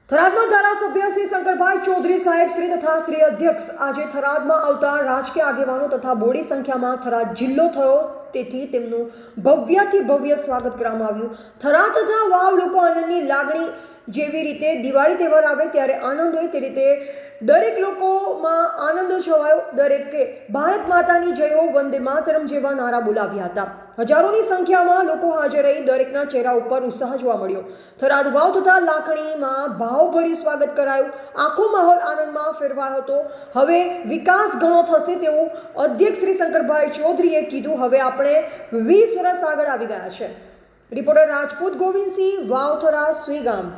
થરાદના ધારાસભ્ય શ્રી શંકરભાઈ ચૌધરી સાહેબ શ્રી તથા શ્રી અધ્યક્ષ આજે થરાદમાં આવતા રાજકીય આગેવાનો તથા બોડી સંખ્યામાં થરાદ જિલ્લો થયો, તેથી તેમનું ભવ્યથી ભવ્ય સ્વાગત કરવામાં આવ્યું. થરાદ તથા વાવ લોકો આનંદની લાગણી જેવી રીતે દિવાળી તહેવાર આવે ત્યારે આનંદ હોય તે રીતે દરેક લોકોમાં આનંદ છવાયો. દરેકે ભારત માતાની જયો, વંદે માતરમ જેવા નારા બોલાવ્યા હતા. હજારોની સંખ્યામાં લોકો હાજર રહી દરેકના ચહેરા ઉપર ઉત્સાહ જોવા મળ્યો. થરાદ વાવ તથા લાખણીમાં ભાવભર્યું સ્વાગત કરાયું. આખો માહોલ આનંદમાં ફેરવાયો હતો. હવે વિકાસ ઘણો થશે તેવું અધ્યક્ષ શ્રી શંકરભાઈ ચૌધરીએ કીધું. હવે આપણે 20 વર્ષ આગળ આવી ગયા છે. રિપોર્ટર રાજપૂત ગોવિંદસિંહ, વાવ, થરાદ, સુઈગામ.